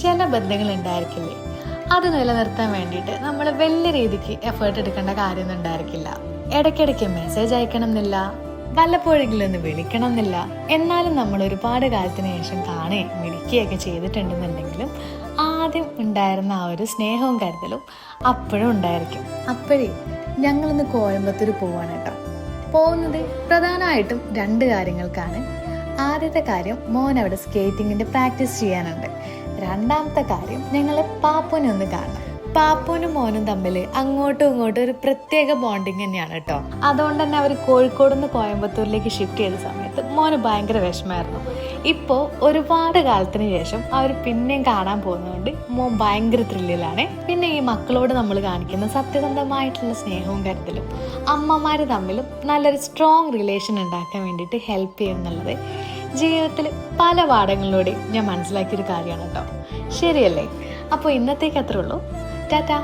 ചില ബന്ധങ്ങൾ ഉണ്ടായിരിക്കില്ലേ, അത് നിലനിർത്താൻ വേണ്ടിയിട്ട് നമ്മൾ വലിയ രീതിക്ക് എഫേർട്ട് എടുക്കേണ്ട കാര്യമൊന്നും ഉണ്ടായിരിക്കില്ല. ഇടയ്ക്കിടയ്ക്ക് മെസ്സേജ് അയക്കണം എന്നില്ല, വല്ലപ്പോഴെങ്കിലും ഒന്ന് വിളിക്കണം എന്നില്ല. എന്നാലും നമ്മൾ ഒരുപാട് കാലത്തിന് ശേഷം കാണുകയും വിളിക്കുകയൊക്കെ ചെയ്തിട്ടുണ്ടെന്നുണ്ടെങ്കിലും ആദ്യം ഉണ്ടായിരുന്ന ആ ഒരു സ്നേഹവും കരുതലും അപ്പോഴും ഉണ്ടായിരിക്കും. അപ്പോഴേ ഞങ്ങളിന്ന് കോയമ്പത്തൂർ പോവാണ് കേട്ടോ. പോകുന്നത് പ്രധാനമായിട്ടും 2 കാര്യങ്ങൾക്കാണ്. ആദ്യത്തെ കാര്യം, മോൻ അവിടെ സ്കേറ്റിങ്ങിന്റെ പ്രാക്ടീസ് ചെയ്യാനുണ്ട്. രണ്ടാമത്തെ കാര്യം, ഞങ്ങൾ പാപ്പുവിനെ ഒന്ന് കാണണം. പാപ്പുവിനും മോനും തമ്മിൽ അങ്ങോട്ടും ഇങ്ങോട്ടും ഒരു പ്രത്യേക ബോണ്ടിങ് തന്നെയാണ് കേട്ടോ. അതുകൊണ്ട് തന്നെ അവർ കോഴിക്കോട് നിന്ന് കോയമ്പത്തൂരിലേക്ക് ഷിഫ്റ്റ് ചെയ്ത സമയത്ത് മോന് ഭയങ്കര വിഷമമായിരുന്നു. ഇപ്പോൾ ഒരുപാട് കാലത്തിന് ശേഷം അവർ പിന്നെയും കാണാൻ പോകുന്നതുകൊണ്ട് മോൻ ഭയങ്കര ത്രില്ലിലാണ്. പിന്നെ ഈ മക്കളോട് നമ്മൾ കാണിക്കുന്ന സത്യസന്ധമായിട്ടുള്ള സ്നേഹവും കരുതലും അമ്മമാർ തമ്മിലും നല്ലൊരു സ്ട്രോങ് റിലേഷൻ ഉണ്ടാക്കാൻ വേണ്ടിയിട്ട് ഹെൽപ്പ് ചെയ്യും എന്നുള്ളത് ജീവിതത്തിൽ പല പാഠങ്ങളിലൂടെയും ഞാൻ മനസ്സിലാക്കിയൊരു കാര്യമാണ് കേട്ടോ. ശരിയല്ലേ? അപ്പോൾ ഇന്നത്തേക്ക് അത്രേ ഉള്ളൂ. ടാറ്റാ.